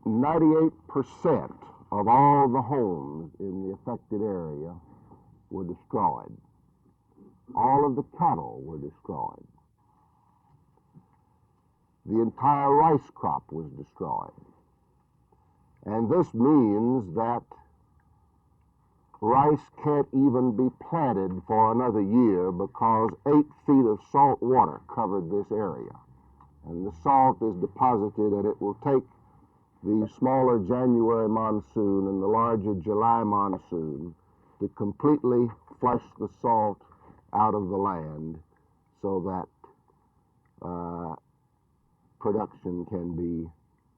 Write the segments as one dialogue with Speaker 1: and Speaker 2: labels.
Speaker 1: 98% of all the homes in the affected area were destroyed. All of the cattle were destroyed. The entire rice crop was destroyed. And this means that rice can't even be planted for another year because 8 feet of salt water covered this area. And the salt is deposited, and it will take the smaller January monsoon and the larger July monsoon to completely flush the salt out of the land so that production can be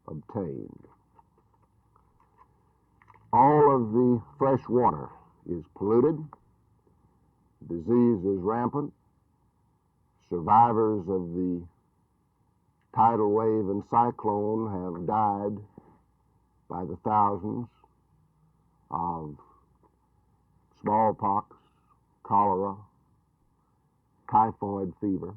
Speaker 1: obtained. All of the fresh water is polluted. Disease is rampant. Survivors of the tidal wave and cyclone have died by the thousands of smallpox, cholera, typhoid fever.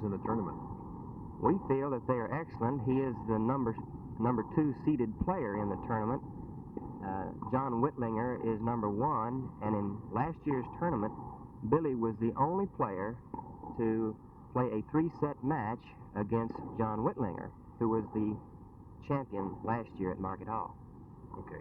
Speaker 2: In the tournament.
Speaker 3: We feel that they are excellent. He is the number 2 seeded player in the tournament. John Whitlinger is number 1, and in last year's tournament, Billy was the only player to play a 3-set match against John Whitlinger, who was the champion last year at Market Hall.
Speaker 2: Okay.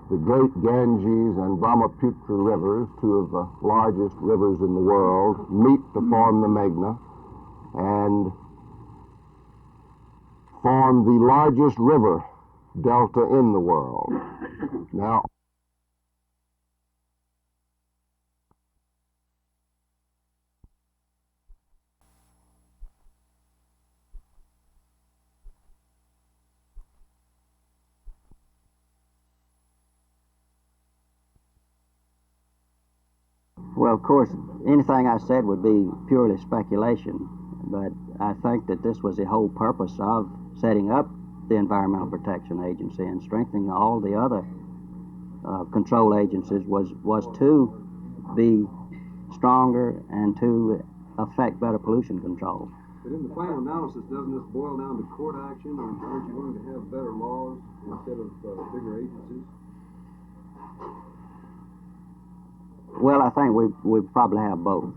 Speaker 1: The great Ganges and Brahmaputra rivers, 2 of the largest rivers in the world, meet to form the Meghna and form the largest river delta in the world. Now,
Speaker 4: well, of course, anything I said would be purely speculation, but I think that this was the whole purpose of setting up the Environmental Protection Agency and strengthening all the other control agencies was to be stronger and to affect better pollution control.
Speaker 5: But in the final analysis, doesn't this boil down to court action, or aren't you going to have better laws instead of bigger agencies?
Speaker 4: Well, I think we probably have both.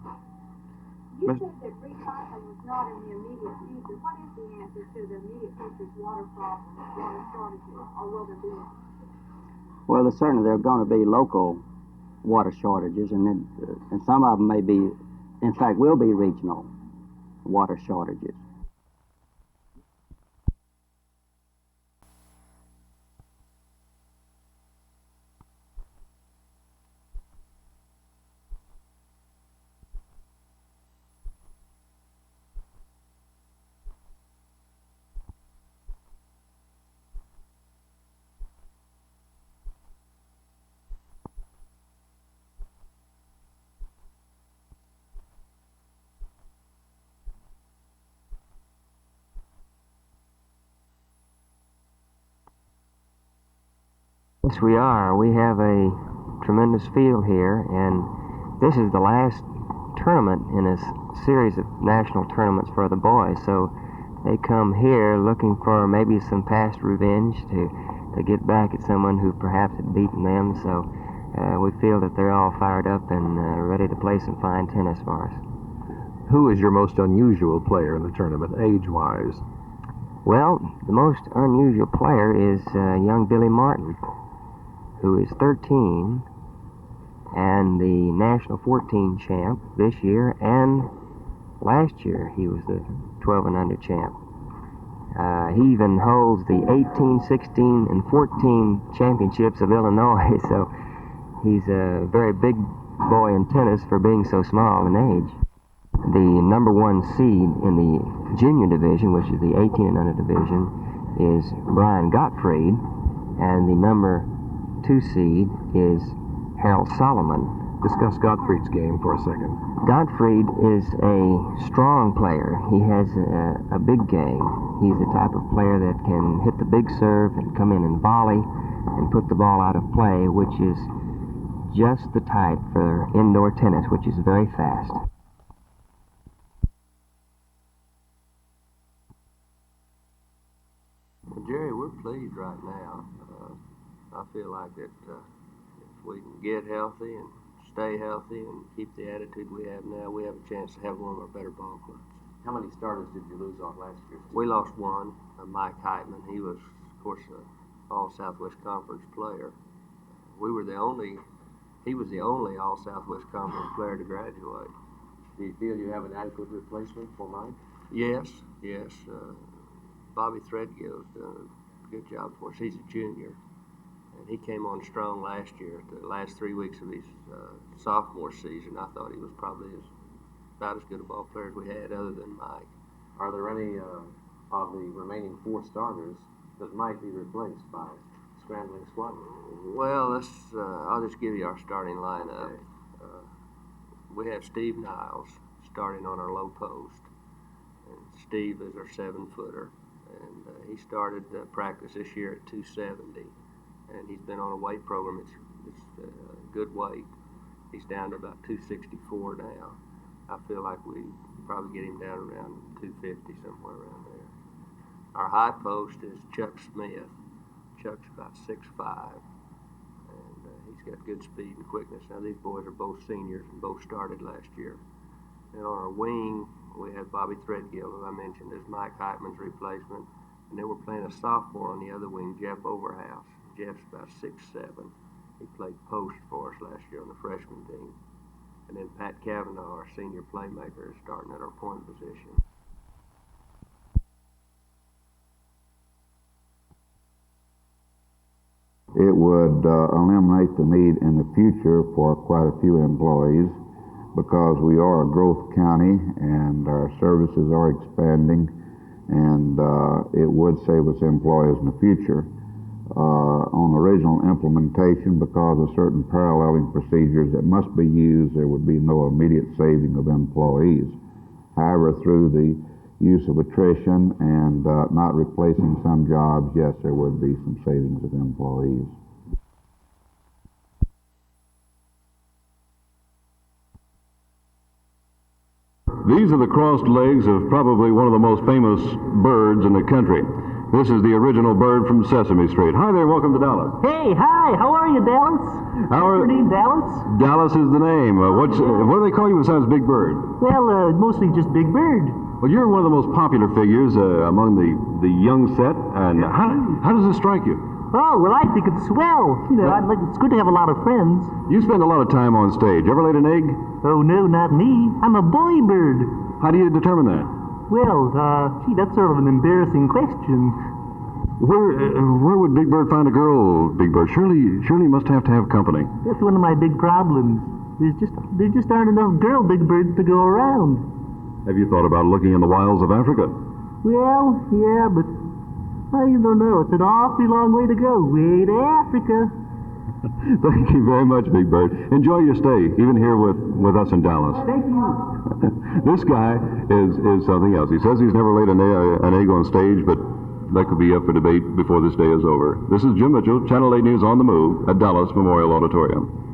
Speaker 6: You said that recycling was not in the immediate future. What is the answer to the immediate future's water problem, water shortages, or will there be?
Speaker 4: Well, certainly there are going to be local water shortages, and some of them may be, in fact, will be regional water shortages.
Speaker 3: Yes, we are. We have a tremendous field here, and this is the last tournament in a series of national tournaments for the boys. So they come here looking for maybe some past revenge to get back at someone who perhaps had beaten them. So we feel that they're all fired up and ready to play some fine tennis for us.
Speaker 2: Who is your most unusual player in the tournament, age-wise?
Speaker 3: Well, the most unusual player is young Billy Martin, who is 13 and the National 14 champ this year, and last year he was the 12 and under champ. He even holds the 18, 16, and 14 championships of Illinois, so he's a very big boy in tennis for being so small in age. The number one seed in the junior division, which is the 18 and under division, is Brian Gottfried, and the number 2 seed is Harold Solomon.
Speaker 2: Discuss Gottfried's game for a second.
Speaker 3: Gottfried is a strong player. He has a big game. He's the type of player that can hit the big serve and come in and volley and put the ball out of play, which is just the type for indoor tennis, which is very fast.
Speaker 7: Jerry, we're pleased right now. I feel like that if we can get healthy and stay healthy and keep the attitude we have now, we have a chance to have one of our better ball clubs.
Speaker 2: How many starters did you lose off last year?
Speaker 7: We lost one, Mike Heitman. He was, of course, an All-Southwest Conference player. He was the only All-Southwest Conference player to graduate.
Speaker 2: Do you feel you have an adequate replacement for Mike?
Speaker 7: Yes. Bobby Threadgill's done a good job for us. He's a junior, and he came on strong last year. The last 3 weeks of his sophomore season, I thought he was probably about as good a ball player as we had, other than Mike.
Speaker 2: Are there any of the remaining 4 starters that might be replaced by scrambling squad?
Speaker 7: Well, I'll just give you our starting lineup.
Speaker 2: Okay.
Speaker 7: We have Steve Niles starting on our low post, and Steve is our 7-footer. And he started practice this year at 270, and he's been on a weight program. It's good weight. He's down to about 264 now. I feel like we probably get him down around 250, somewhere around there. Our high post is Chuck Smith. Chuck's about 6'5", and he's got good speed and quickness. Now these boys are both seniors and both started last year. And on our wing, we had Bobby Threadgill, as I mentioned, as Mike Heitman's replacement. And then we're playing a sophomore on the other wing, Jeff Overhouse. Jeff's about 6'7". He played post for us last year on the freshman team. And then Pat Cavanaugh, our senior playmaker, is starting at our point position.
Speaker 8: It would eliminate the need in the future for quite a few employees, because we are a growth county and our services are expanding, and it would save us employees in the future. On original implementation, because of certain paralleling procedures that must be used, there would be no immediate saving of employees. However, through the use of attrition and not replacing some jobs, yes, there would be some savings of employees.
Speaker 9: These are the crossed legs of probably one of the most famous birds in the country. This is the original bird from Sesame Street. Hi there, welcome to Dallas.
Speaker 10: Hey, hi, how are you, Dallas?
Speaker 9: How are
Speaker 10: What's your name, Dallas?
Speaker 9: Dallas is the name. What do they call you besides Big Bird?
Speaker 10: Well, mostly just Big Bird.
Speaker 9: Well, you're one of the most popular figures among the young set, and how does this strike you?
Speaker 10: Oh, well, I think it's swell. You know, it's good to have a lot of friends.
Speaker 9: You spend a lot of time on stage. Ever laid an egg?
Speaker 10: Oh, no, not me. I'm a boy bird.
Speaker 9: How do you determine that?
Speaker 10: Well, gee, that's sort of an embarrassing question.
Speaker 9: Where would Big Bird find a girl, Big Bird? Surely you must have to have company.
Speaker 10: That's one of my big problems. There just aren't enough girl Big Birds to go around.
Speaker 9: Have you thought about looking in the wilds of Africa?
Speaker 10: Well, yeah, but I don't know. It's an awfully long way to go. Way to Africa.
Speaker 9: Thank you very much, Big Bird. Enjoy your stay, even here with us in Dallas.
Speaker 10: Thank you.
Speaker 9: This guy is something else. He says he's never laid an egg on stage, but that could be up for debate before this day is over. This is Jim Mitchell, Channel 8 News on the Move at Dallas Memorial Auditorium.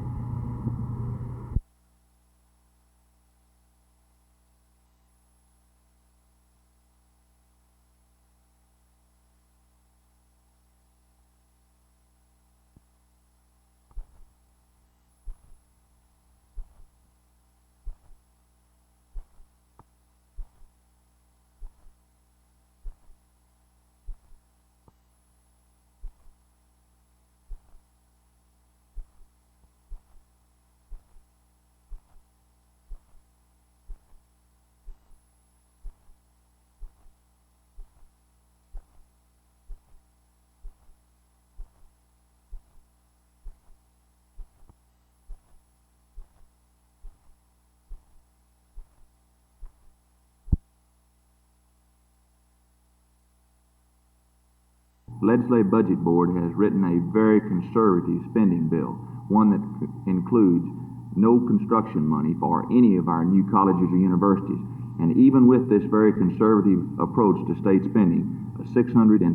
Speaker 11: The Legislative Budget Board has written a very conservative spending bill, one that includes no construction money for any of our new colleges or universities. And even with this very conservative approach to state spending, a $644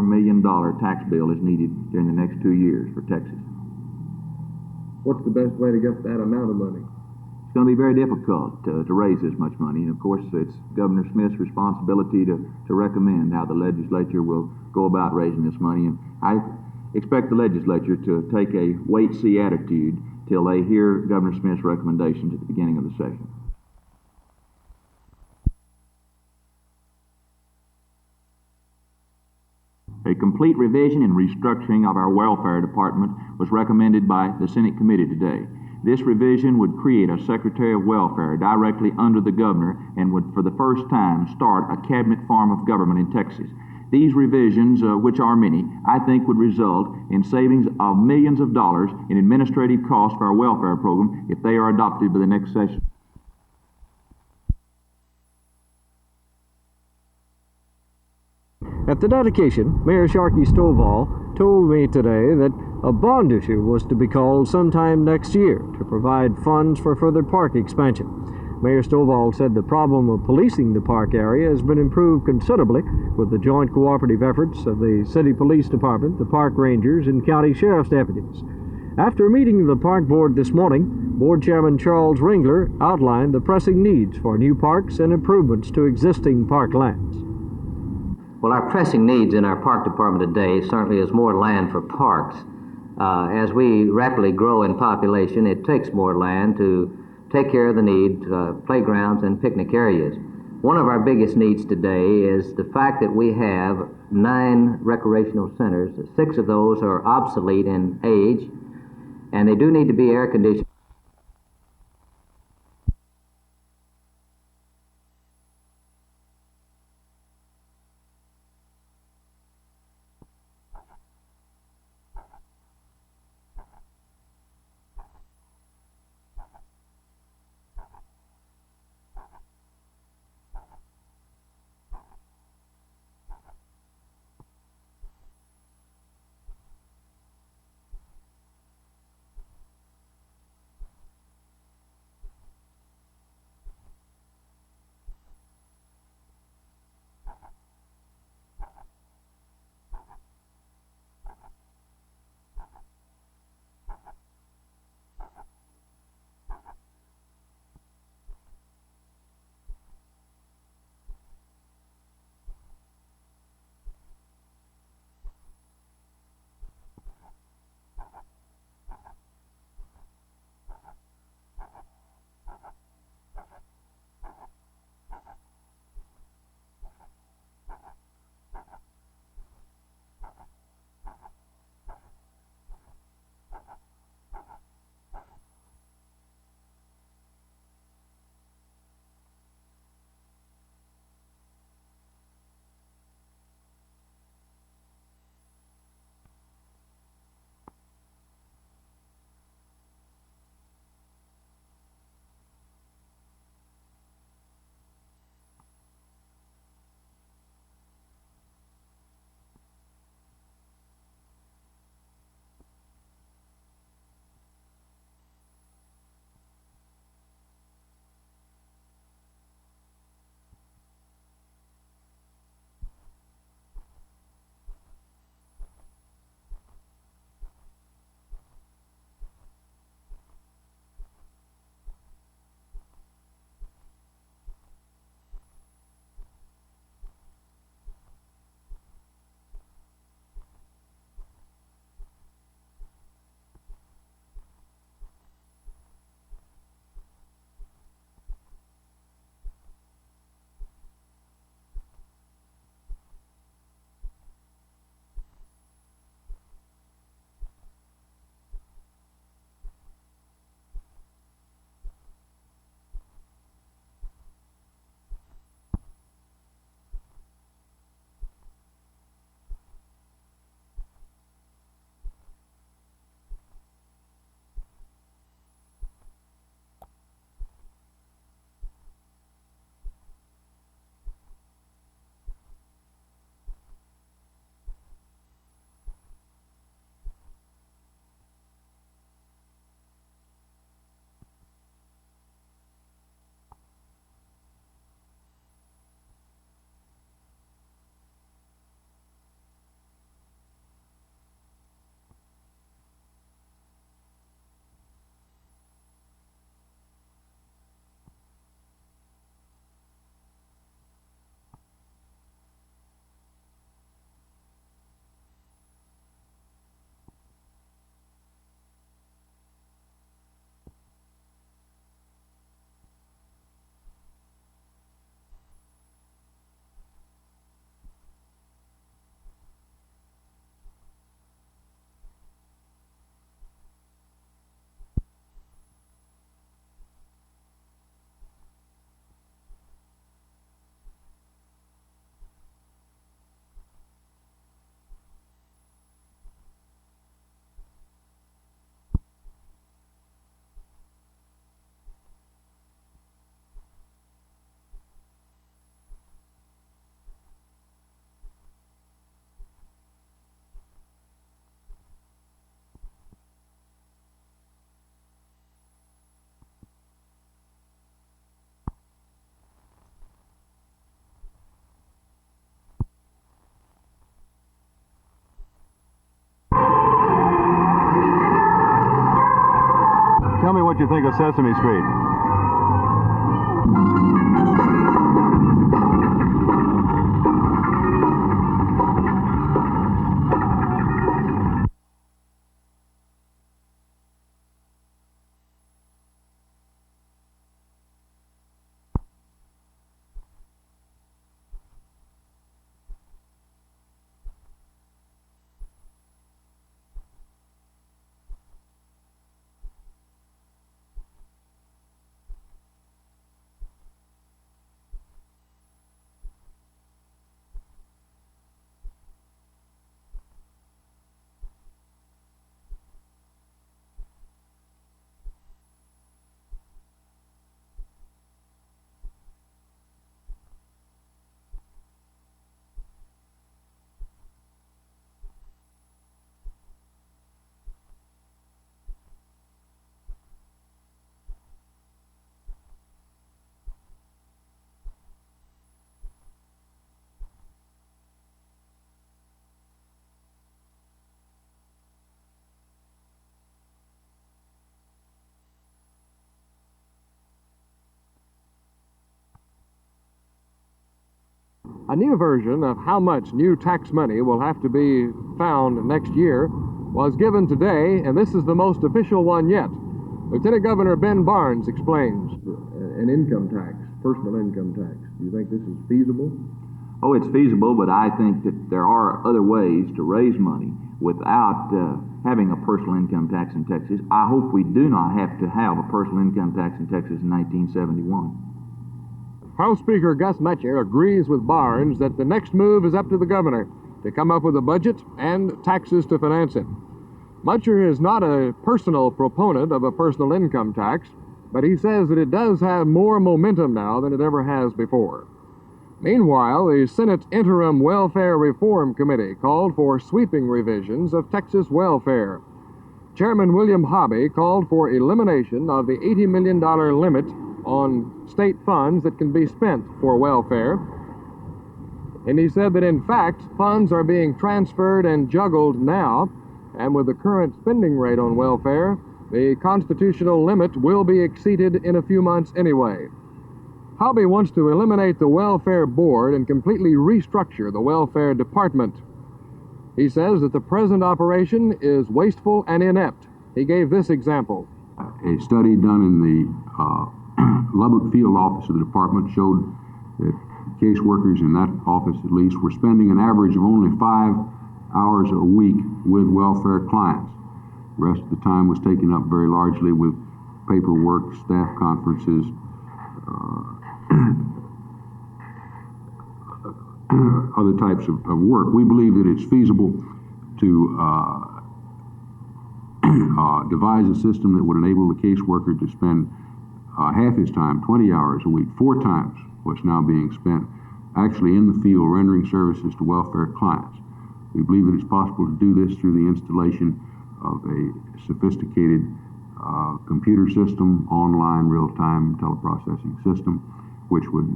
Speaker 11: million tax bill is needed during the next 2 years for Texas.
Speaker 5: What's the best way to get that amount of money?
Speaker 11: It's going to be very difficult to raise this much money, and of course it's Governor Smith's responsibility to recommend how the legislature will go about raising this money, and I expect the legislature to take a wait-see attitude till they hear Governor Smith's recommendations at the beginning of the session. A complete revision and restructuring of our welfare department was recommended by the Senate committee today. This revision would create a Secretary of Welfare directly under the governor and would for the first time start a cabinet form of government in Texas. These revisions, which are many, I think would result in savings of millions of dollars in administrative costs for our welfare program if they are adopted by the next session.
Speaker 12: At the dedication, Mayor Sharkey Stovall told me today that a bond issue was to be called sometime next year to provide funds for further park expansion. Mayor Stovall said the problem of policing the park area has been improved considerably with the joint cooperative efforts of the City Police Department, the park rangers, and county sheriff's deputies. After a meeting of the park board this morning, Board Chairman Charles Ringler outlined the pressing needs for new parks and improvements to existing park lands.
Speaker 2: Well, our pressing needs in our park department today certainly is more land for parks. As we rapidly grow in population, it takes more land to take care of the needs, playgrounds and picnic areas. One of our biggest needs today is the fact that we have 9 recreational centers. 6 of those are obsolete in age, and they do need to be air conditioned.
Speaker 9: tell me what you think of Sesame Street.
Speaker 12: A new version of how much new tax money will have to be found next year was given today, and this is the most official one yet. Lieutenant Governor Ben Barnes explains. An income tax, personal income tax. Do you think this is feasible?
Speaker 11: Oh, it's feasible, but I think that there are other ways to raise money without having a personal income tax in Texas. I hope we do not have to have a personal income tax in Texas in 1971.
Speaker 12: House Speaker Gus Metcher agrees with Barnes that the next move is up to the governor to come up with a budget and taxes to finance it. Metcher is not a personal proponent of a personal income tax, but he says that it does have more momentum now than it ever has before. Meanwhile, the Senate Interim Welfare Reform Committee called for sweeping revisions of Texas welfare. Chairman William Hobby called for elimination of the $80 million limit on state funds that can be spent for welfare. And he said that in fact, funds are being transferred and juggled now, and with the current spending rate on welfare, the constitutional limit will be exceeded in a few months anyway. Hobby wants to eliminate the welfare board and completely restructure the welfare department. He says that the present operation is wasteful and inept. He gave this example.
Speaker 13: A study done in the Lubbock field office of the department showed that caseworkers in that office at least were spending an average of only 5 hours a week with welfare clients. The rest of the time was taken up very largely with paperwork, staff conferences, other types of work. We believe that it's feasible to devise a system that would enable the caseworker to spend half his time, 20 hours a week, 4 times what's now being spent, actually in the field rendering services to welfare clients. We believe that it's possible to do this through the installation of a sophisticated computer system, online real-time teleprocessing system, which would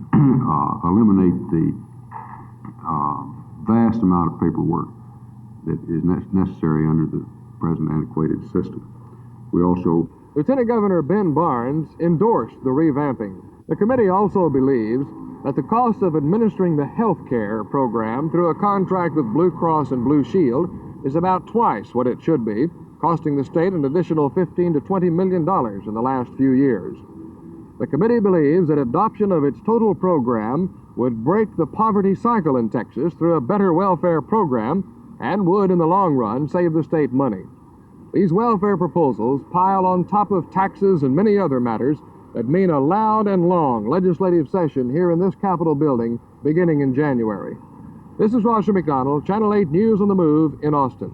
Speaker 13: eliminate the vast amount of paperwork that is necessary under the present antiquated system. We also
Speaker 12: Lieutenant Governor Ben Barnes endorsed the revamping. The committee also believes that the cost of administering the health care program through a contract with Blue Cross and Blue Shield is about twice what it should be, costing the state an additional $15 to $20 million in the last few years. The committee believes that adoption of its total program would break the poverty cycle in Texas through a better welfare program and would, in the long run, save the state money. These welfare proposals pile on top of taxes and many other matters that mean a loud and long legislative session here in this Capitol building beginning in January. This is Roger McDonald, Channel 8 News on the Move in Austin.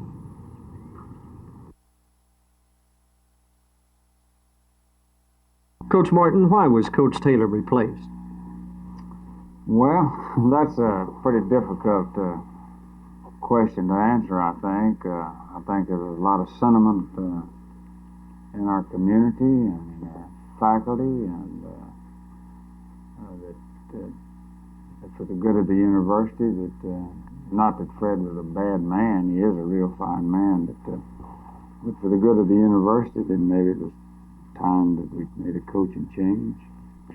Speaker 14: Coach Martin, why was Coach Taylor replaced?
Speaker 15: Well, that's a pretty difficult question to answer, I think. I think there's a lot of sentiment in our community and in our faculty, and that for the good of the university, that not that Fred was a bad man, he is a real fine man, but for the good of the university, then maybe it was time that we made a coaching change.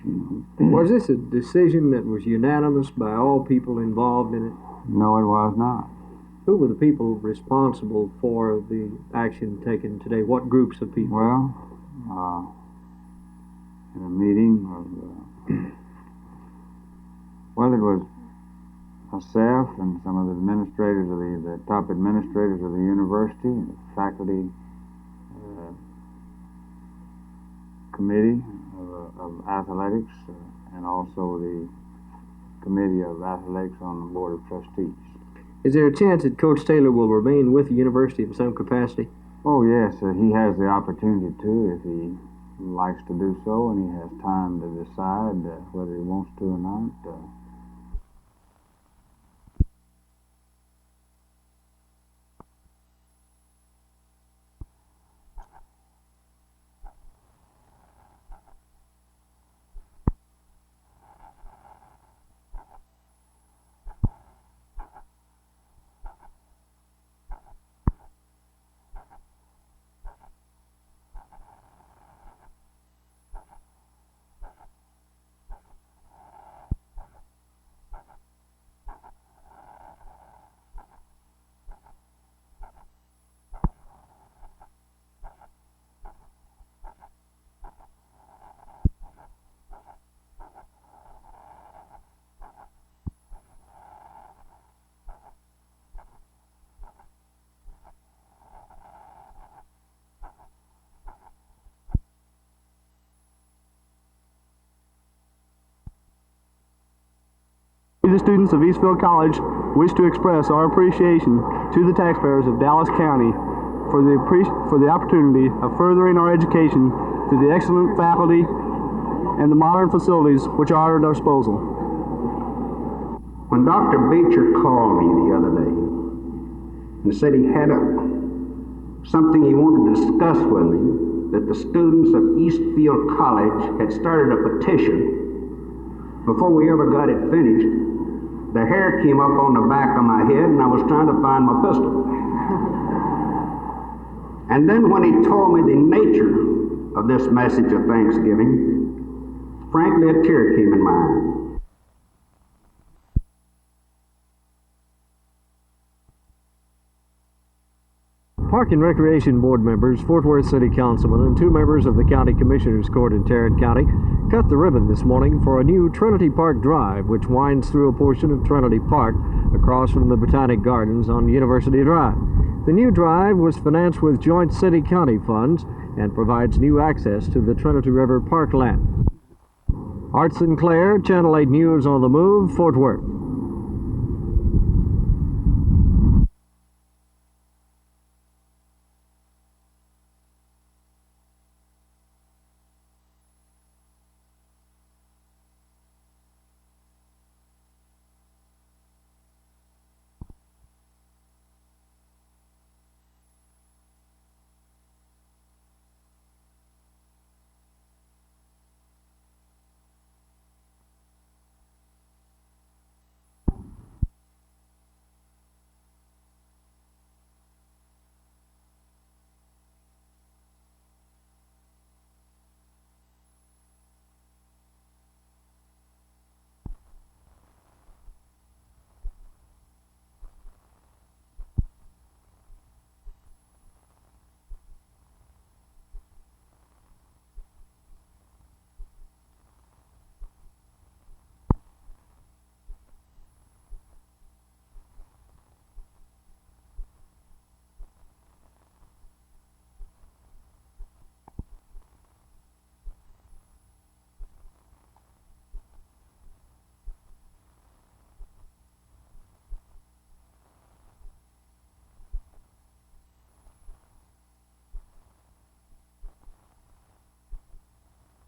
Speaker 15: You know.
Speaker 14: Was this a decision that was unanimous by all people involved in it?
Speaker 15: No, it was not.
Speaker 14: Who were the people responsible for the action taken today? What groups of people?
Speaker 15: Well, in a meeting of, well, it was myself and some of the administrators of the top administrators of the university, and the faculty committee of athletics, and also the committee of athletics on the board of trustees.
Speaker 14: Is there a chance that Coach Taylor will remain with the university in some capacity?
Speaker 15: Oh yes, he has the opportunity to if he likes to do so, and he has time to decide whether he wants to or not.
Speaker 10: We, the students of Eastfield College, wish to express our appreciation to the taxpayers of Dallas County for the opportunity of furthering our education through the excellent faculty and the modern facilities which are at our disposal.
Speaker 16: When Dr. Beecher called me the other day and said he had something he wanted to discuss with me, that the students of Eastfield College had started a petition, before we ever got it finished, the hair came up on the back of my head and I was trying to find my pistol. And then when he told me the nature of this message of thanksgiving, frankly a tear came in my eye.
Speaker 12: Park and Recreation Board members, Fort Worth City Councilman, and 2 members of the County Commissioners Court in Tarrant County cut the ribbon this morning for a new Trinity Park Drive, which winds through a portion of Trinity Park across from the Botanic Gardens on University Drive. The new drive was financed with joint city-county funds and provides new access to the Trinity River parkland. Art Sinclair, Channel 8 News on the Move, Fort Worth.